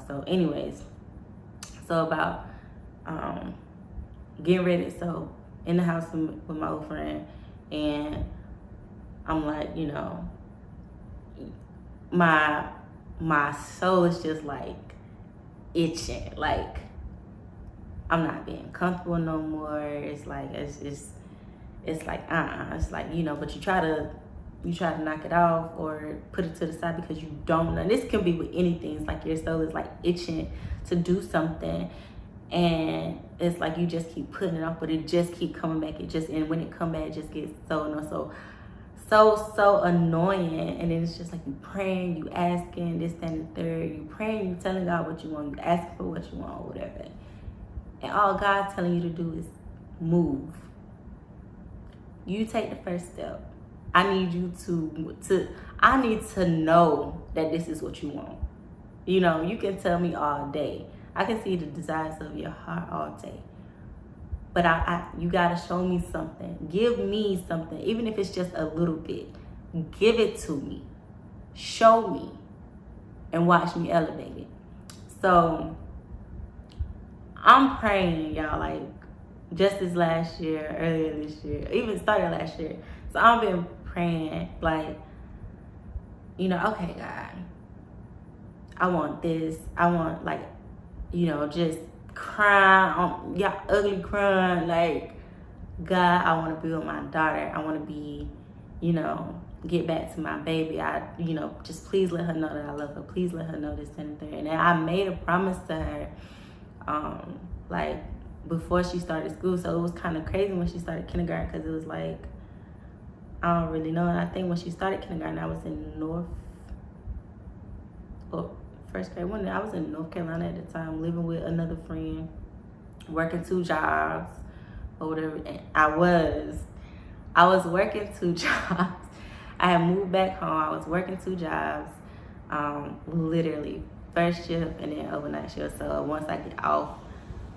So anyways, so about getting ready. So in the house with my old friend, and I'm like, my soul is just like itching. Like I'm not being comfortable no more. It's like it's like It's like, but you try to knock it off or put it to the side because you don't know. And this can be with anything. It's like your soul is like itching to do something, and it's like you just keep putting it off, but it just keep coming back. And when it come back, it just gets so annoying. So annoying. And then it's just like you praying, you asking this, that, and the third. You praying, you telling God what you want, you asking for what you want, or whatever. And all God's telling you to do is move. You take the first step. I need you I need to know that this is what you want. You can tell me all day. I can see the desires of your heart all day. But you gotta show me something. Give me something, even if it's just a little bit. Give it to me. Show me. And watch me elevate it. So I'm praying, y'all, like just this last year, earlier this year, even started last year. So I've been praying, like, okay, God, I want this. I want, like, just crying, ugly crying, like, God, I want to be with my daughter. I want to be, get back to my baby. Just please let her know that I love her. Please let her know this and that. And I made a promise to her, like, before she started school. So it was kind of crazy when she started kindergarten, because it was like, I don't really know. And I think when she started kindergarten, I was in first grade. When I was in North Carolina at the time, living with another friend, working 2 jobs or whatever. And I was working 2 jobs. I had moved back home. I was working 2 jobs, literally first shift and then overnight shift. So once I get off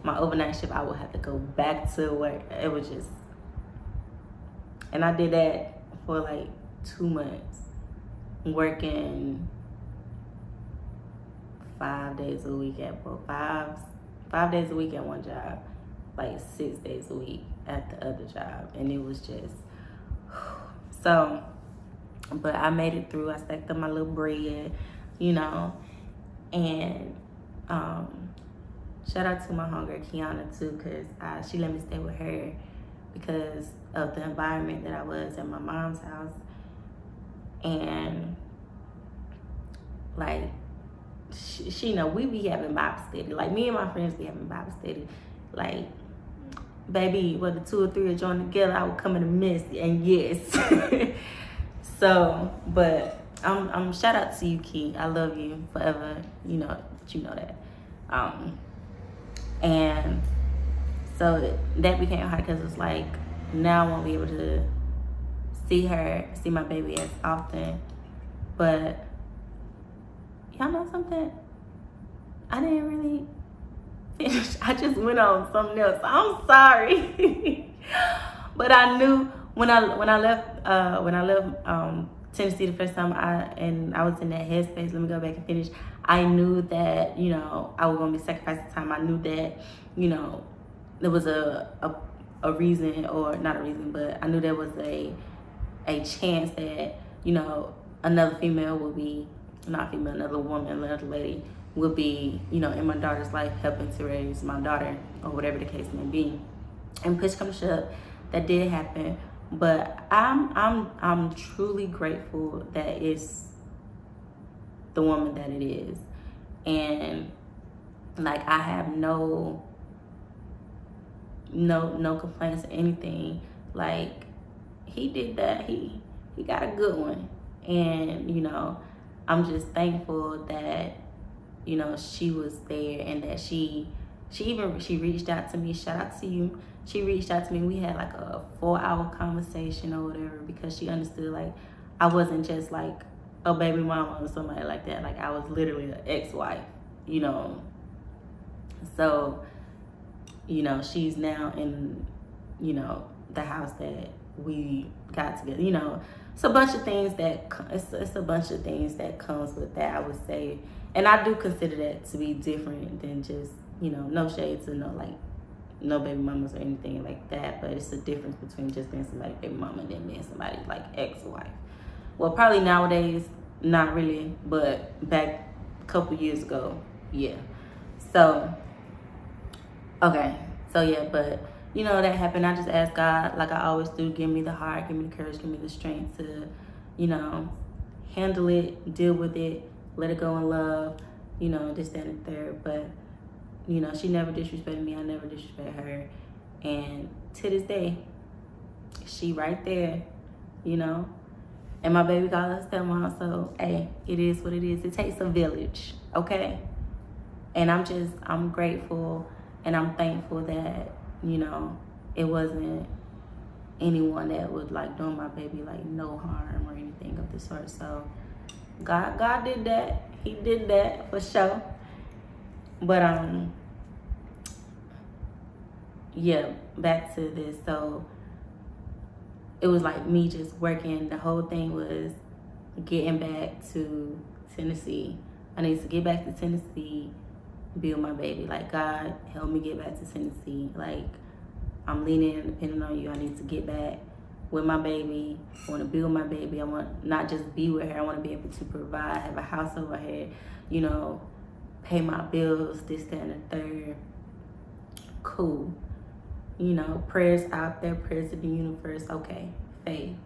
my overnight shift, I would have to go back to work. It was just, and I did that for like 2 months, working 5 days a week at both, 5 days a week at one job, like 6 days a week at the other job. And it was just, so, but I made it through. I stacked up my little bread, and shout out to my homegirl Keana too, because she let me stay with her because of the environment that I was at my mom's house. And like, she we be having Bible study. Like, me and my friends be having Bible study. Like, baby, whether 2 or 3 are joined together, I would come in the midst. And yes. So, but I'm shout out to you, Key. I love you forever. You know that. And so that became hard, because it's like, now I won't be able to see my baby as often. But y'all know something? I didn't really finish. I just went on something else. I'm sorry. But I knew when I left Tennessee the first time, I was in that headspace. Let me go back and finish. I knew that I was gonna be sacrificing time. I knew that there was a reason, or not a reason, but I knew there was a chance that another female would be, not female, another woman, another lady would be in my daughter's life, helping to raise my daughter, or whatever the case may be. And push come to shove, that did happen. But I'm truly grateful that it's the woman that it is. And like, I have no complaints or anything. Like, he did that. He got a good one. And I'm just thankful that she was there, and that she reached out to me. Shout out to you. She reached out to me. We had like a 4-hour conversation or whatever, because she understood, like, I wasn't just like a baby mama or somebody like that. Like, I was literally an ex-wife, So, she's now in, the house that we got together. You know, it's a bunch of things that it's a bunch of things that comes with that, I would say. And I do consider that to be different than just, you know, no shade to no baby mamas or anything like that, but it's a difference between just being somebody's baby mama and then being somebody's like ex-wife. Well, probably nowadays, not really, but back a couple years ago, yeah. So, okay, so yeah, but you know, that happened. I just asked God, like I always do, give me the heart, give me the courage, give me the strength to, you know, handle it, deal with it, let it go in love, you know, this, that, and the third. But, you know, she never disrespected me. I never disrespect her. And to this day, she right there, you know. And my baby got her stepmom, so, hey, it is what it is. It takes a village, okay? And I'm grateful and I'm thankful that, you know, it wasn't anyone that was like doing my baby like no harm or anything of the sort. So God did that. He did that for sure. But yeah, back to this. So it was like me just working. The whole thing was getting back to Tennessee. I need to get back to Tennessee, build my baby. Like, God, help me get back to Tennessee. Like, I'm leaning and depending on you. I need to get back with my baby. I want to build my baby. I want not just be with her. I want to be able to provide, have a house over her, you know, pay my bills, this, that, and the third. Cool. You know, prayers out there, prayers to the universe. Okay, faith.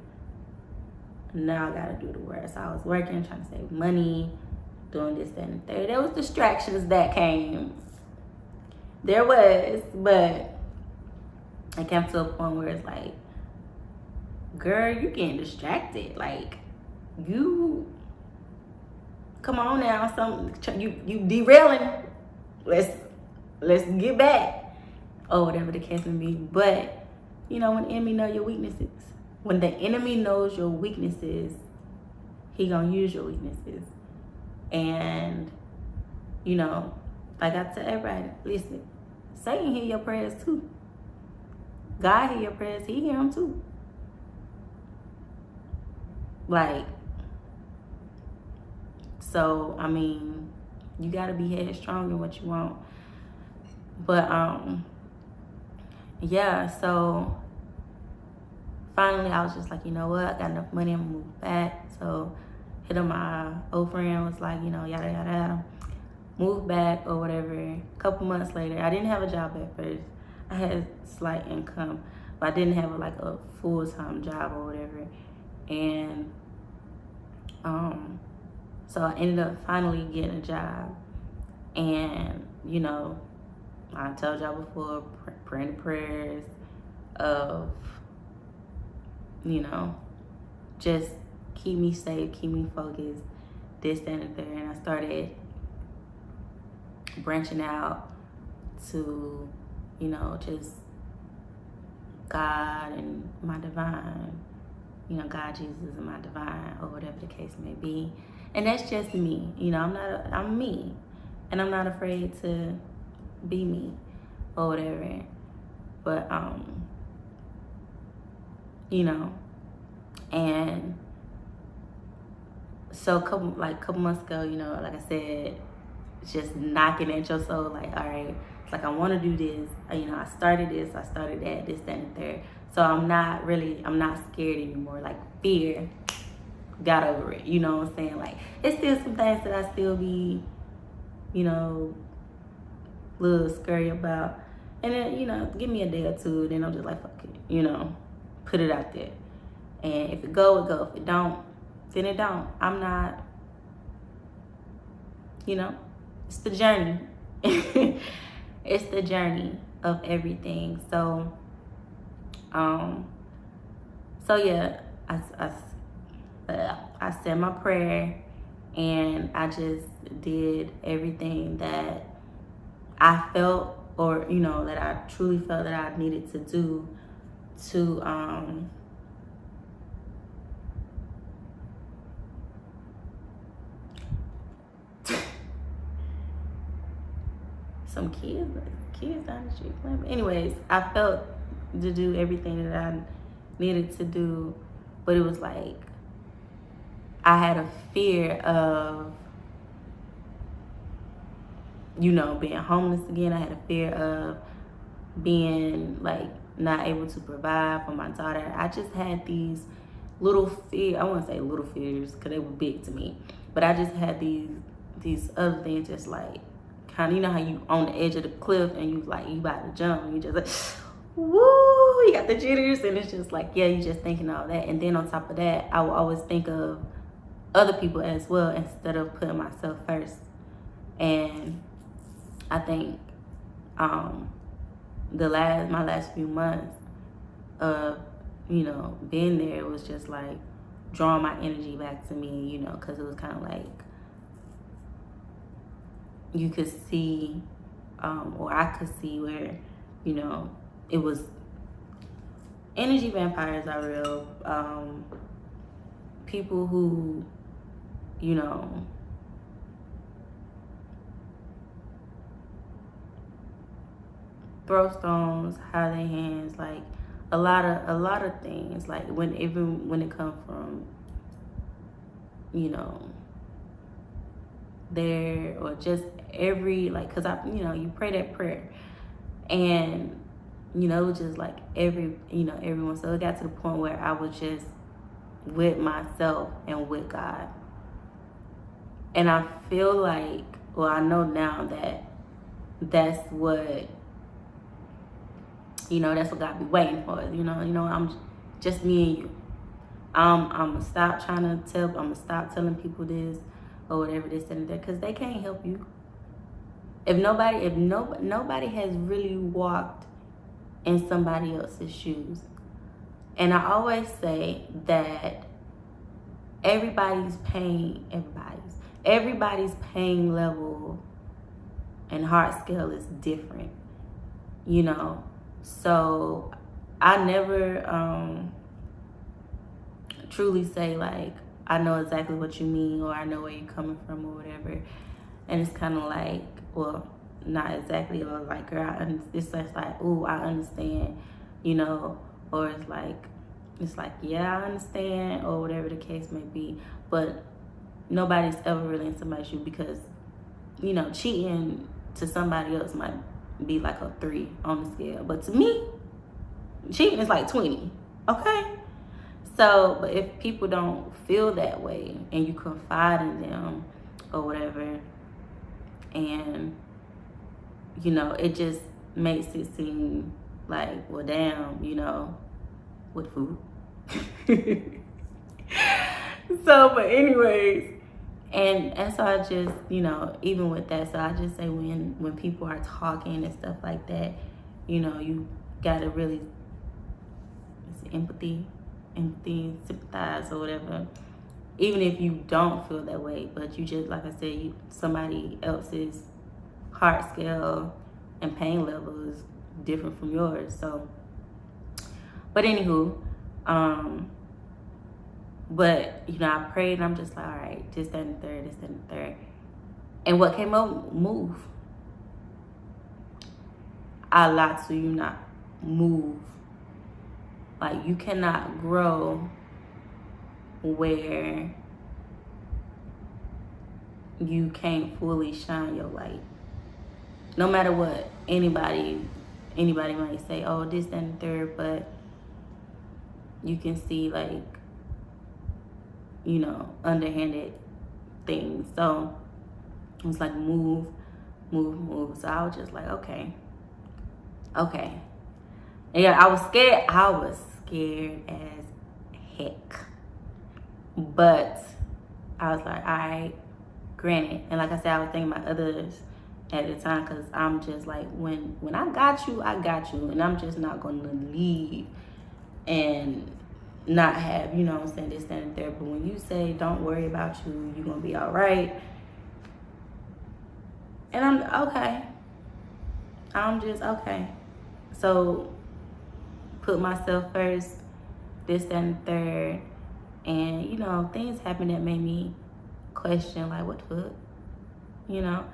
Now I got to do the work. So I was working, trying to save money, doing this, that, and the third. There was distractions that came. There was, but I came to a point where it's like, girl, you getting distracted. Like, you, come on now, you derailing. Let's get back. Or whatever the case may be. But, you know, when the enemy knows your weaknesses, when the enemy knows your weaknesses, he gonna use your weaknesses. And, you know, like I tell everybody, listen, Satan hear your prayers too. God hear your prayers, he hear them too. Like, so, I mean, you gotta be headstrong in what you want. But, yeah, so finally I was just like, you know what, I got enough money, I'm gonna move back. So hit up my old friend, was like, you know, yada yada yada, move back or whatever. A couple months later, I didn't have a job at first. I had slight income, but I didn't have like a full-time job or whatever. And so I ended up finally getting a job. And, you know, I told y'all before, praying the prayers of, you know, just keep me safe, keep me focused, this, that, and the third. And I started branching out to, you know, just God and my divine, you know, God, Jesus, and my divine, or whatever the case may be. And that's just me. You know, I'm me. And I'm not afraid to be me or whatever. But you know, and so a couple months ago, you know, like I said, just knocking at your soul, like, all right, it's like I want to do this, you know, I started this, I started that, this, that, and the third. So I'm not scared anymore. Like, fear, got over it, you know what I'm saying? Like, it's still some things that I still be, you know, a little scary about. And then, you know, give me a day or two, then I'm just like, fuck it, you know, put it out there. And if it go, it go. If it don't, then it don't. I'm not, you know, it's the journey. It's the journey of everything. So, yeah, I said my prayer, and I just did everything that I felt, or, you know, that I truly felt that I needed to do to, some kids down the street playing. But anyways, I felt to do everything that I needed to do, but it was like I had a fear of, being homeless again. I had a fear of being like not able to provide for my daughter. I just had these little fear. I wouldn't say little fears because they were big to me, but I just had these other things, just like kind of, how you on the edge of the cliff and you about to jump and you just like, woo, you got the jitters, and it's just like, yeah, you just thinking all that. And then on top of that, I will always think of other people as well instead of putting myself first. And I think my last few months of being there was just like drawing my energy back to me, because it was kind of like you could see, or I could see where it was energy vampires are real. People who throw stones, hide their hands, like a lot of things. Like when it comes from there, or just every, like, because you pray that prayer, and it was just like everyone. So it got to the point where I was just with myself and with God. And I feel like, well, I know now that that's what God be waiting for. I'm just me and you. I'm gonna stop I'm gonna stop telling people this or whatever, this and that, because they can't help you. If nobody has really walked in somebody else's shoes. And I always say that everybody's pain level and heart scale is different, so I never truly say like I know exactly what you mean, or I know where you're coming from, or whatever. And it's kind of like, well, not exactly, or like, girl, it's just like, ooh, I understand, or it's like, yeah, I understand, or whatever the case may be. But nobody's ever really in somebody's shoe, because cheating to somebody else might be like a 3 on the scale, but to me, cheating is like 20. Okay. So, but if people don't feel that way and you confide in them or whatever, and it just makes it seem like, well, damn, with food. So, but anyways, and so I just, even with that, so I just say when people are talking and stuff like that, you gotta really, empathy, sympathize or whatever, even if you don't feel that way, but you just, like I said, somebody else's heart scale and pain level is different from yours. So, but anywho, but I prayed, and I'm just like, all right, this, that, and the third, this, that, and the third. And what came up? Move. I lie to you not. Move. Like, you cannot grow where you can't fully shine your light. No matter what anybody might say, oh, this, that, and the third, but you can see, like, underhanded things. So it's like move. So I was just like, okay. And yeah, I was scared as heck. But I was like, all right, granted. And like I said, I was thinking about others at the time, because I'm just like, when I got you, and I'm just not going to leave and not have, saying this, that, and there. But when you say, don't worry about you, you're going to be all right. And I'm okay. I'm just okay. So put myself first, this, that, and third. And, things happened that made me question, like, what the fuck?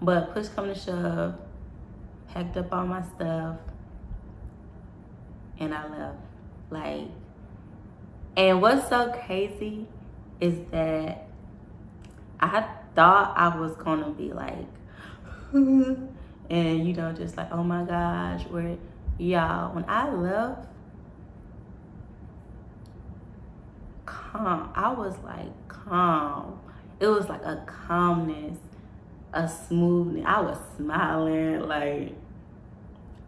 But push come to shove, packed up all my stuff, and I left. Like, and what's so crazy is that I thought I was gonna be like, and you know, just like, oh my gosh, where y'all, when I left, calm. I was like calm. It was like a calmness, a smoothness. I was smiling, like,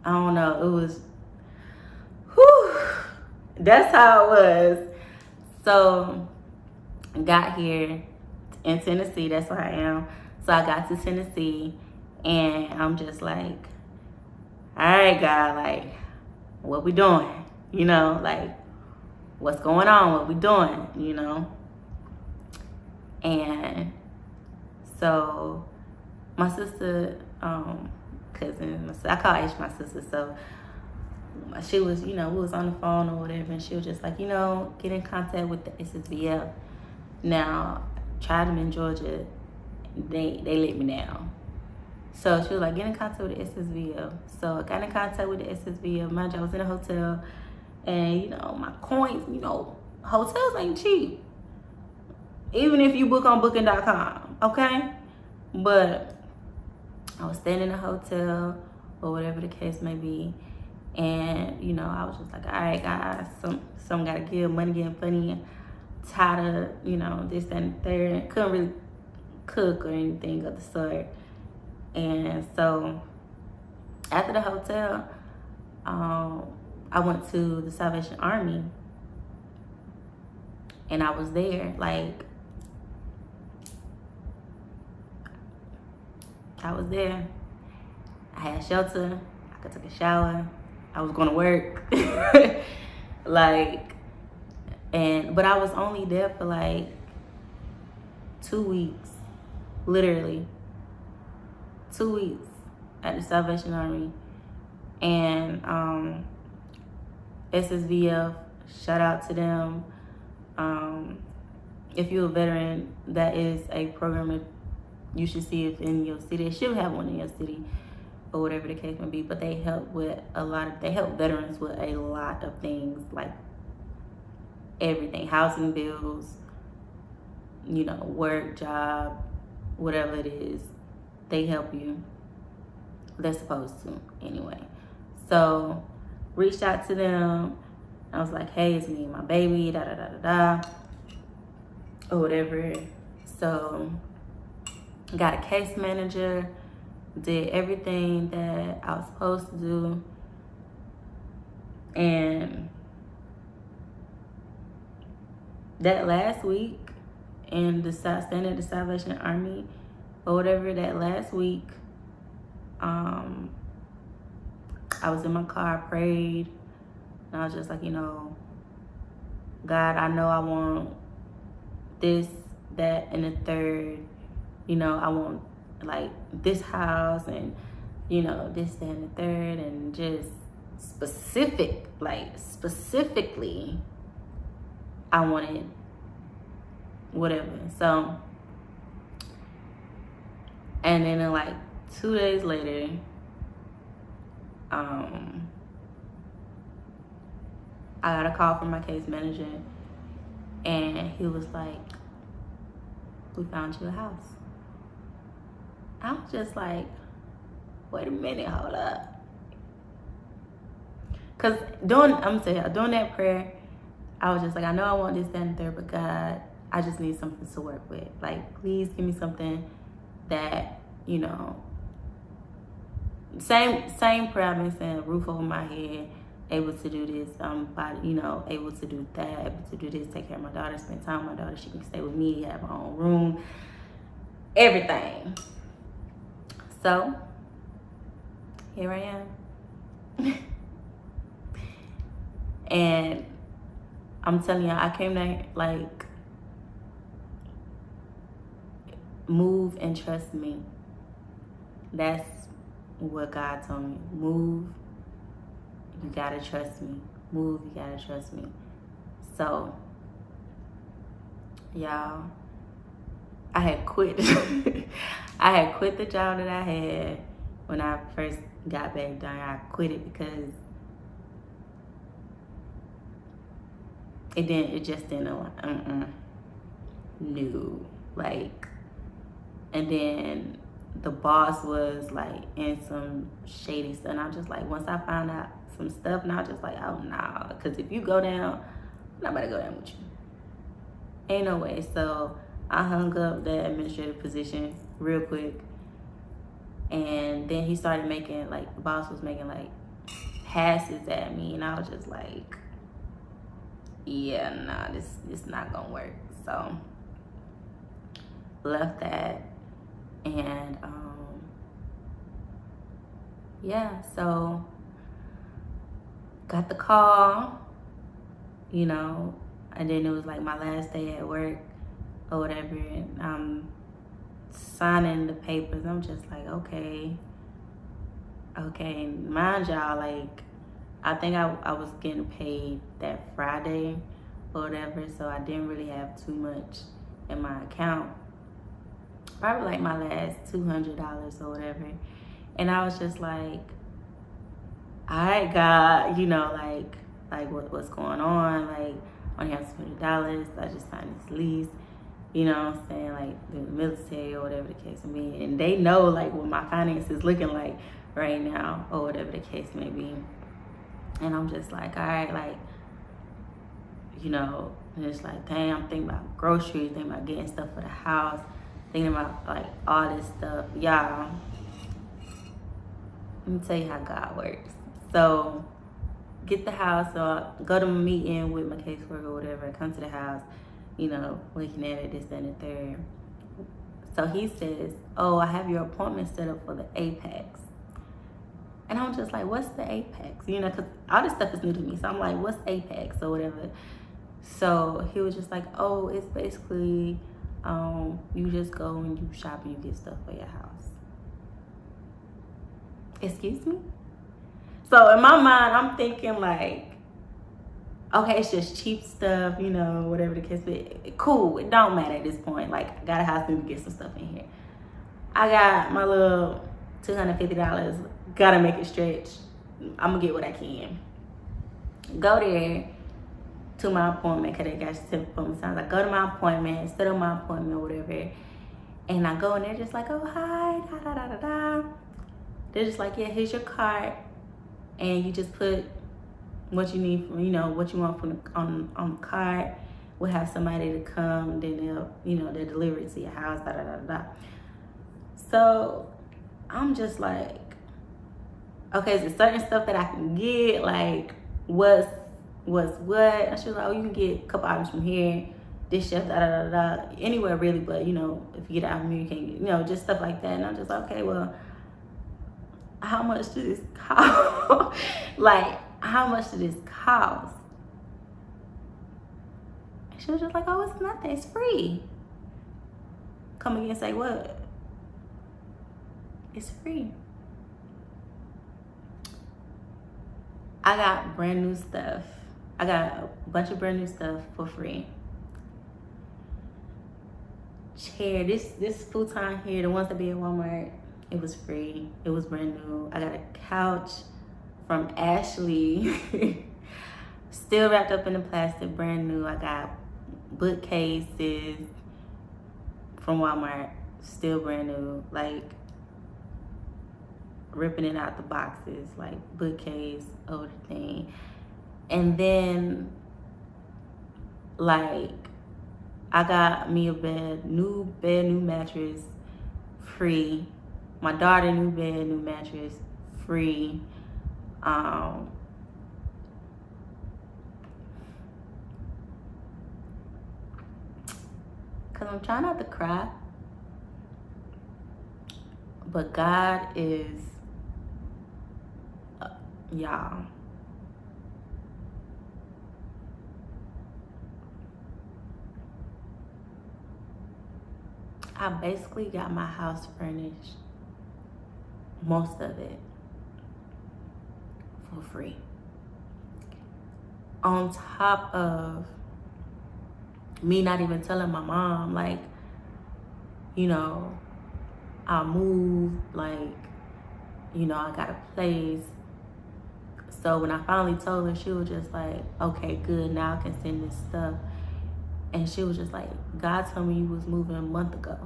I don't know, it was, whew, that's how it was. So, got here in Tennessee, that's where I am. So I got to Tennessee, and I'm just like, all right, God, like, what we doing? You know, like, what's going on? What we doing? You know? And so my sister, cousin, I call Aisha my sister, so she was, you know, we was on the phone or whatever, and she was just like, you know, get in contact with the SSVF. Now, tried them in Georgia, they let me down. So she was like, get in contact with the SSVF. So I got in contact with the SSVF. Mind you, I was in a hotel, and you know, my coins, you know, hotels ain't cheap. Even if you book on booking.com, okay? But I was staying in a hotel or whatever the case may be. And, you know, I was just like, all right, guys, some gotta give, money getting funny, tired of, you know, this, that, and the third. Couldn't really cook or anything of the sort. And so after the hotel, I went to the Salvation Army, and I was there, like, I was there. I had shelter. I could take a shower. I was going to work. Like, but I was only there for like 2 weeks, literally 2 weeks at the Salvation Army. And SSVF, shout out to them. If you're a veteran, that is a program that you should see if in your city. It should have one in your city, or whatever the case may be. But they help with they help veterans with a lot of things, like everything, housing bills, you know, work, job, whatever it is, they help you. They're supposed to, anyway. So, reached out to them. I was like, hey, it's me and my baby, da da da da da, or whatever. So, got a case manager, did everything that I was supposed to do, and that last week in staying at the Salvation Army or whatever, that last week, I was in my car, I prayed, and I was just like, you know, God, I know I want this, that, and the third. You know, I want like this house, and you know, this, that, and the third, and just specifically, I wanted whatever. So, and then like 2 days later, I got a call from my case manager, and he was like, we found you a house. I was just like, wait a minute, hold up. Cause during that prayer, I was just like, I know I want this, that, and third, but God, I just need something to work with. Like, please give me something that, you know, same prayer I've been saying, roof over my head, able to do this, you know, able to do that, able to do this, take care of my daughter, spend time with my daughter, she can stay with me, have her own room, everything. So, here I am. And I'm telling you, I came there like, move and trust me. That's what God told me. Move, you gotta trust me. Move, you gotta trust me. So, y'all, I had quit. I had quit the job that I had when I first got back down. I quit it because It just didn't, no. Like, and then the boss was like in some shady stuff. And I was just like, once I found out some stuff, and I was just like, oh no. Because if you go down, I'm not about to go down with you. Ain't no way. So I hung up that administrative position real quick. And then he started making, like, the boss was making like passes at me. And I was just like, yeah, nah, this not gonna work. So left that. And yeah, so got the call, you know, and then it was like my last day at work or whatever, and I'm signing the papers. I'm just like, okay. Mind y'all, like, I think I was getting paid that Friday or whatever, so I didn't really have too much in my account. Probably like my last $200 or whatever. And I was just like, all right, God, you know, like what's going on? Like, I only have $200. I just signed this lease, you know what I'm saying? Like, the military or whatever the case may be. And they know, like, what my finances looking like right now or whatever the case may be. And I'm just like, all right, like, you know, and it's like, dang, I'm thinking about groceries, thinking about getting stuff for the house, thinking about, like, all this stuff. Y'all, let me tell you how God works. So, get the house, or go to a meeting with my caseworker or whatever, come to the house, you know, looking at it, this, that, and the third. So he says, oh, I have your appointment set up for the Apex. And I'm just like, what's the Apex? You know, because all this stuff is new to me. So I'm like, what's Apex or whatever? So he was just like, oh, it's basically, you just go and you shop and you get stuff for your house. Excuse me? So in my mind, I'm thinking like, okay, it's just cheap stuff, you know, whatever the case, but cool. It don't matter at this point. Like, I got a house, maybe get some stuff in here. I got my little $250. Gotta make it stretch. I'm gonna get what I can. Go there to my appointment, because they got specific appointment times. I go to my appointment, set up my appointment or whatever, and I go and they're just like, oh, hi, da da da da da. They're just like, yeah, here's your card, and you just put what you need, from, you know, what you want from on the card. We'll have somebody to come, then they'll, you know, they'll deliver it to your house, da da da da. So I'm just like, okay, is there certain stuff that I can get? Like, what's what? And she was like, oh, you can get a couple items from here, this chef, da da da da, anywhere really, but you know, if you get out from here, you can get, you know, just stuff like that. And I'm just like, okay, well, how much does this cost? Like, how much does this cost? And she was just like, oh, it's nothing, it's free. Come again and say what? It's free. I got brand new stuff. I got a bunch of brand new stuff for free. Chair, this futon here, the ones that be at Walmart, it was free. It was brand new. I got a couch from Ashley, still wrapped up in the plastic, brand new. I got bookcases from Walmart, still brand new. Like, ripping it out the boxes, like bookcase, older thing. And then, like, I got me a new mattress, free. My daughter, new bed, new mattress, free. Cause I'm trying not to cry, but God is, y'all. I basically got my house furnished, most of it, for free. On top of me not even telling my mom, like, you know, I moved, like, you know, I got a place. So when I finally told her, she was just like, okay, good, now I can send this stuff. And she was just like, God told me you was moving a month ago.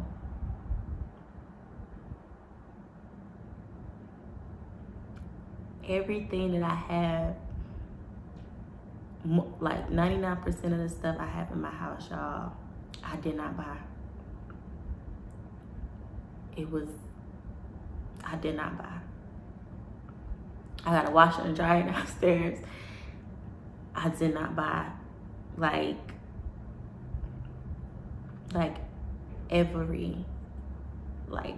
Everything that I have, like 99% of the stuff I have in my house, y'all, I did not buy. I did not buy. I got a washer and dryer downstairs. I did not buy. Like every, like,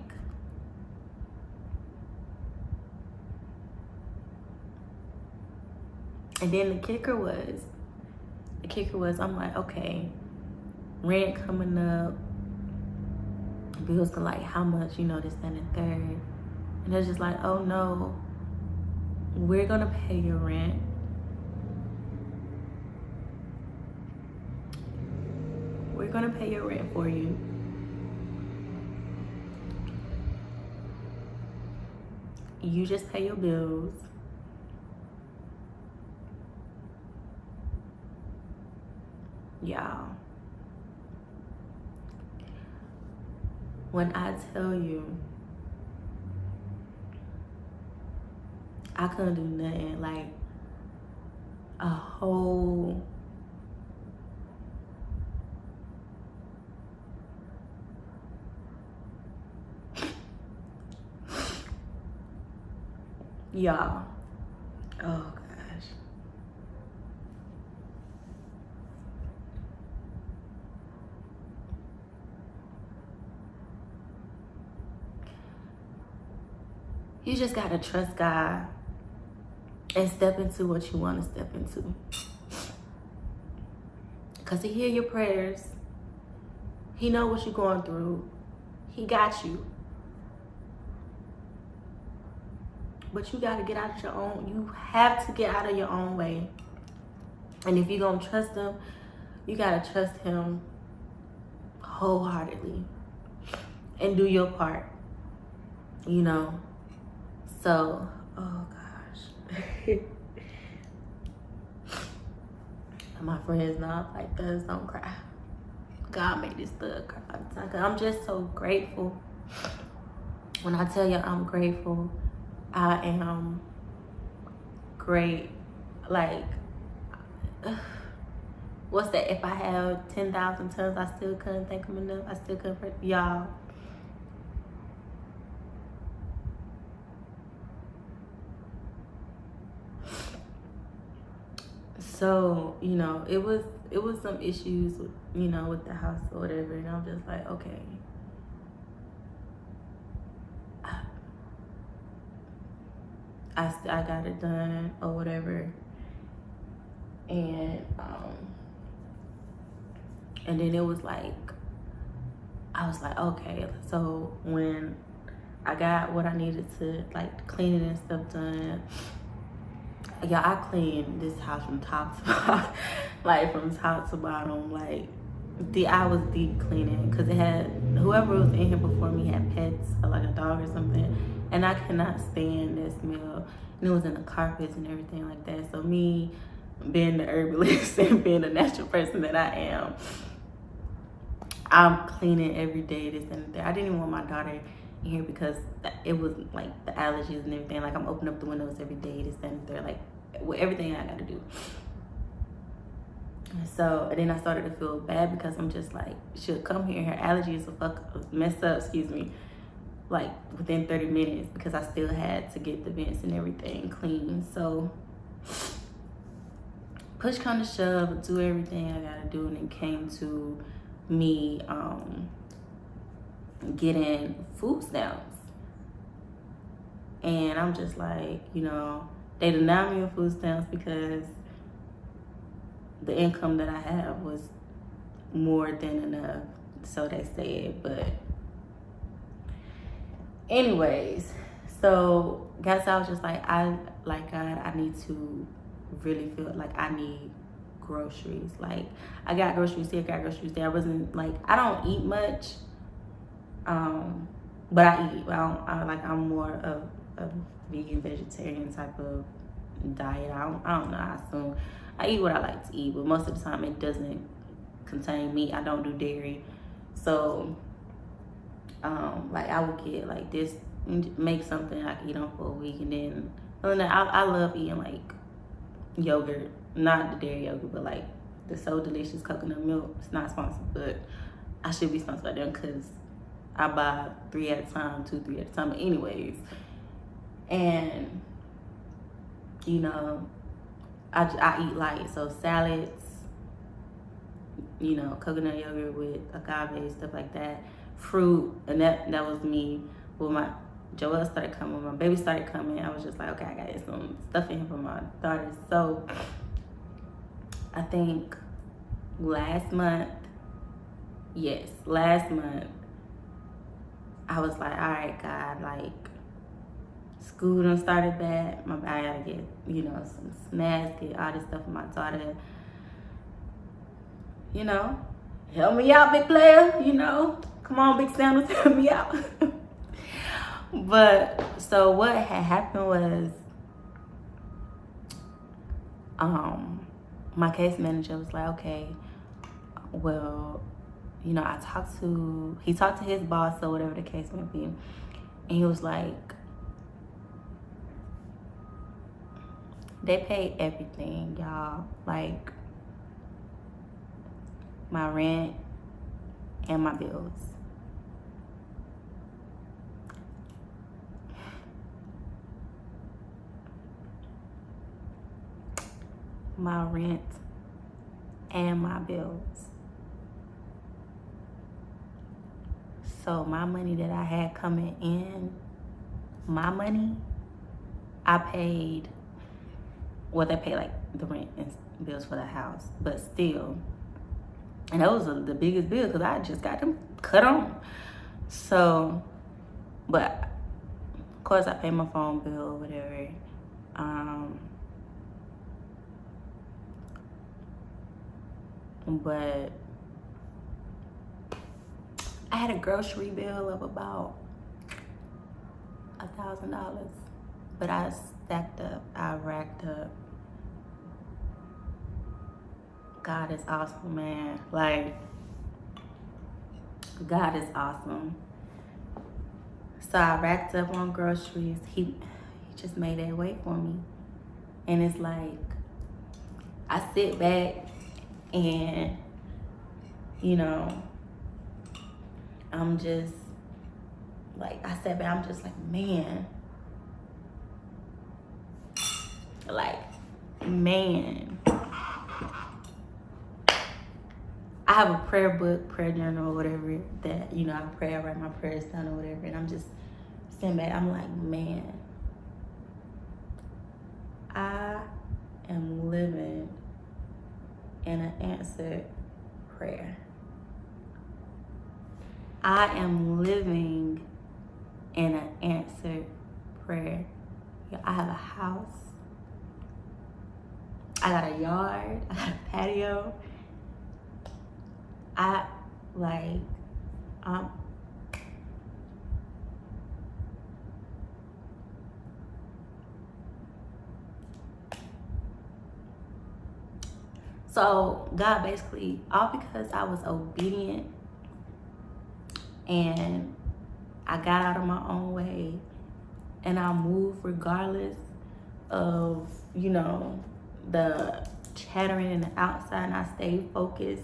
and then the kicker was, I'm like, okay, rent coming up, bills are like, how much, this, that, and third. And it's just like, oh no, we're gonna pay your rent. We're gonna pay your rent for you. You just pay your bills. Y'all, when I tell you, I couldn't do nothing. Like a whole y'all, oh gosh. You just gotta trust God and step into what you want to step into. Because He hear your prayers. He know what you're going through. He got you. But you got to get out of your own. You have to get out of your own way. And if you're going to trust Him, you got to trust Him wholeheartedly. And do your part. So, oh gosh. My friends know, like, thugs don't cry. God made this thug cry all the time. I'm just so grateful. When I tell you I'm grateful, I am great. Like, what's that? If I have 10,000 tons, I still couldn't thank Him enough. I still couldn't pray. Y'all. So, it was some issues with, with the house or whatever. And I'm just like, okay. I got it done or whatever. And then it was like, I was like, okay. So when I got what I needed to, like, cleaning and stuff done, yeah, I cleaned this house from top to bottom, like from top to bottom. Like, I was deep cleaning because it had, whoever was in here before me had pets or like a dog or something, and I cannot stand that smell. And it was in the carpets and everything like that. So me being the herbalist and being the natural person that I am, I'm cleaning every day, this and that. I didn't even want my daughter in here because it was like the allergies and everything. Like, I'm opening up the windows every day, this and that, like with everything I gotta do. So, and then I started to feel bad because I'm just like, she'll come here, her allergies will mess up, like within 30 minutes because I still had to get the vents and everything clean. So push come to shove, do everything I gotta do, and it came to me getting food stamps. And I'm just like, they denied me of food stamps because the income that I have was more than enough, so they said. But anyways, so guess I was just like, God, I need to really feel like I need groceries. Like, I got groceries here, got groceries there. I wasn't like, I don't eat much, but I eat. I'm more of a vegan, vegetarian type of diet. I don't know. I assume I eat what I like to eat, but most of the time it doesn't contain meat. I don't do dairy, so like I would get like this, make something I can eat on for a week, and then other than that, I love eating like yogurt, not the dairy yogurt, but like the So Delicious coconut milk. It's not sponsored, but I should be sponsored by them because I buy 3 at a time, 2, 3 at a time, anyways. And you know, I eat light, so salads, you know, coconut yogurt with agave, stuff like that, fruit, and that was me. When my Joel started coming, when my baby started coming, I was just like, okay, I gotta get some stuff in for my daughters. So I think last month, I was like, all right, God, like, school done started back. I gotta get, you know, some snacks, get all this stuff for my daughter. You know, help me out, big player, you know. Come on, big Sandals, help me out. But, so what had happened was, my case manager was like, okay, well, you know, he talked to his boss or whatever the case may be. And he was like, they pay everything, y'all. Like, my rent and my bills. My rent and my bills. So my money that I had coming in, my money, I paid, well, they pay like the rent and bills for the house, but still. And that was the biggest bill because I just got them cut on. So, but of course I pay my phone bill or whatever. But I had a grocery bill of about $1,000, but I stacked up, I racked up. God is awesome, man. Like, God is awesome. So I racked up on groceries. He just made that weight for me. And it's like, I sit back and, you know, I'm just, like, I sat back, I'm just like, man. Like, man. I have a prayer book, prayer journal, or whatever, that, you know, I pray, I write my prayers down or whatever, and I'm just sitting back, I'm like, man, I am living in an answered prayer. I am living in an answered prayer. I have a house. I got a yard. I got a patio. So God basically, all because I was obedient and I got out of my own way and I moved regardless of, you know, the chattering in the outside, and I stayed focused,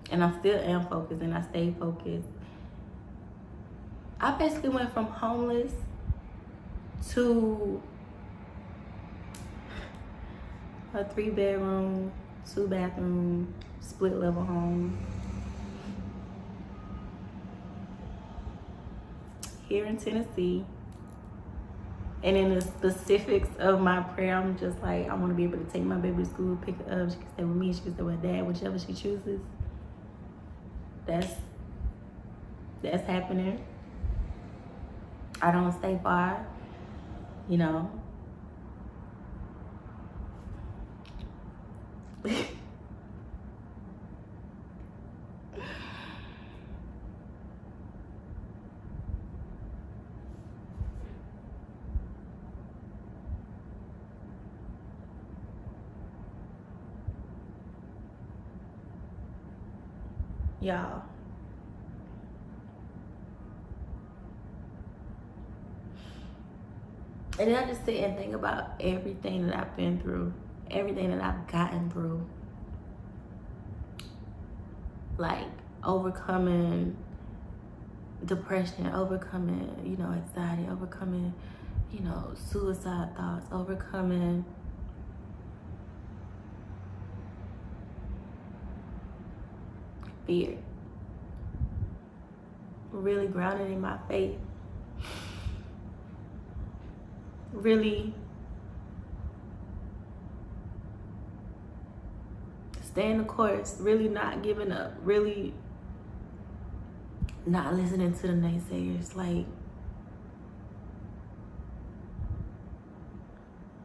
and I still am focused, and I stayed focused. I basically went from homeless to a 3-bedroom, 2-bathroom, split level home here in Tennessee. And in the specifics of my prayer, I'm just like, I want to be able to take my baby to school, pick her up. She can stay with me, she can stay with dad, whichever she chooses. That's happening. I don't stay far, you know. y'all. And then I just sit and think about everything that I've been through, everything that I've gotten through. Like overcoming depression, overcoming, anxiety, overcoming, suicide thoughts, overcoming fear. Really grounded in my faith. Really staying the course, really not giving up, really not listening to the naysayers. Like,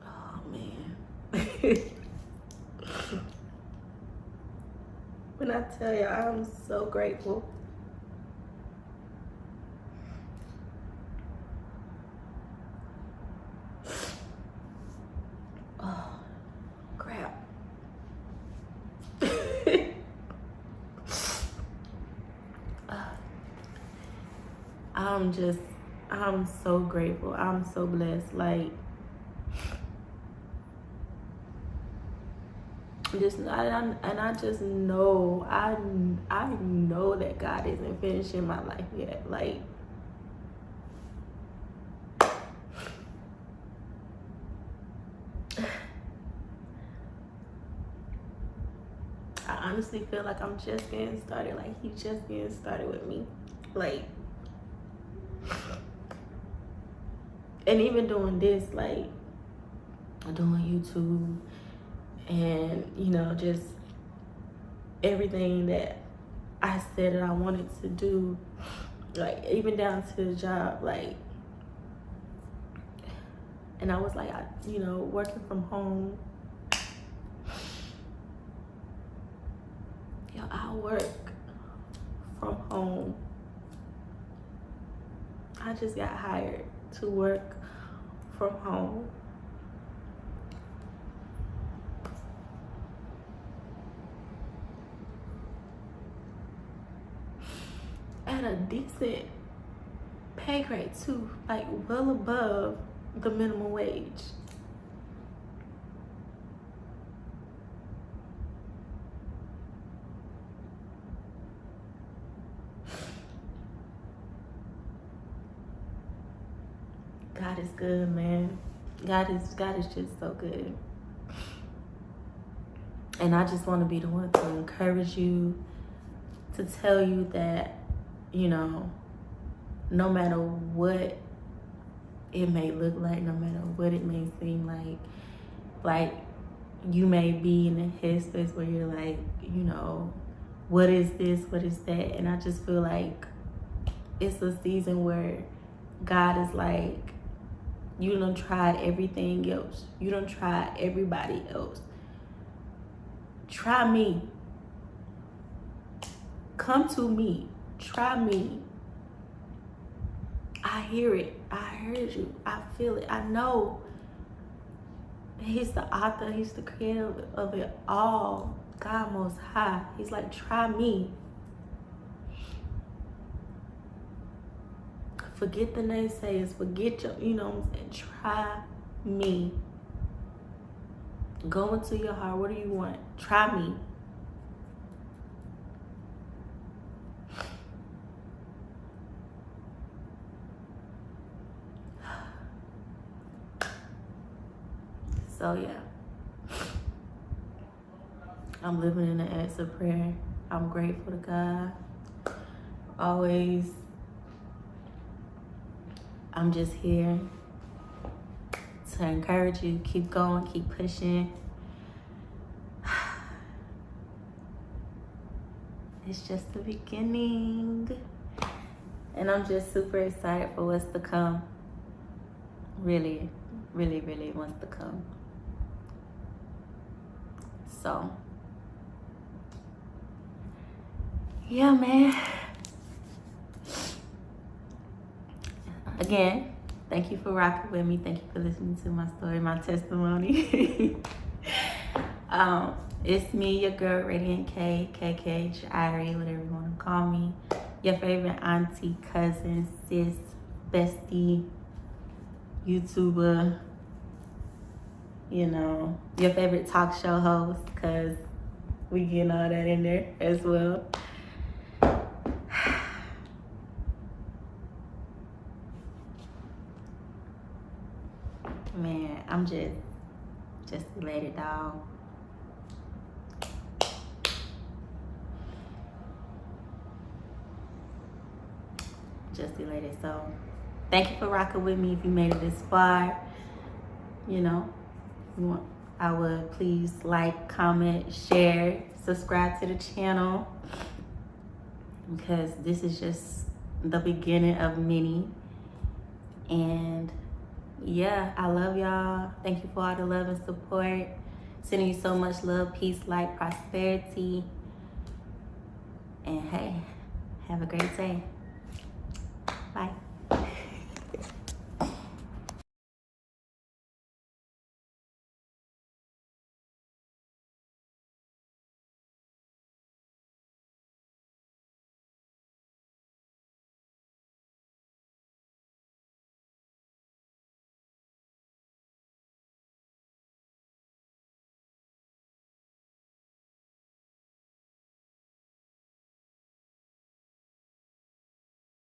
oh man. When I tell you, I'm so grateful. Oh, crap. I'm so grateful. I'm so blessed. Like, I just know, I know that God isn't finishing my life yet. Like, I honestly feel like I'm just getting started. Like, He's just getting started with me. Like, and even doing this, like, doing YouTube and, just everything that I said that I wanted to do, like, even down to the job, like, and I was like, working from home. I work from home. I just got hired to work from home. At a decent pay grade too, like well above the minimum wage. God is good, man. God is just so good. And I just want to be the one to encourage you, to tell you that, no matter what it may look like, no matter what it may seem like you may be in a headspace where you're like, what is this? What is that? And I just feel like it's a season where God is like, you done tried everything else. You done tried everybody else. Try me. Come to me. Try me. I hear it. I heard you. I feel it. I know. He's the author. He's the creator of it all. God Most High. He's like, try me. Forget the naysayers. Forget your, try me. Go into your heart. What do you want? Try me. So yeah, I'm living in an answer prayer. I'm grateful to God. Always. I'm just here to encourage you. Keep going, keep pushing. It's just the beginning. And I'm just super excited for what's to come. Really, really, really wants to come. So, yeah, man. Again, thank you for rocking with me. Thank you for listening to my story, my testimony. It's me, your girl, Radiant K, KK, Shari, whatever you want to call me. Your favorite auntie, cousin, sis, bestie, YouTuber, you know, your favorite talk show host, because we getting all that in there as well. Man, I'm just elated, dog. Just elated. So thank you for rocking with me. If you made it this far, you know, I would please like, comment, share, subscribe to the channel, because this is just the beginning of many. And yeah, I love y'all. Thank you for all the love and support. Sending you so much love, peace, light, prosperity. And hey, have a great day. Bye.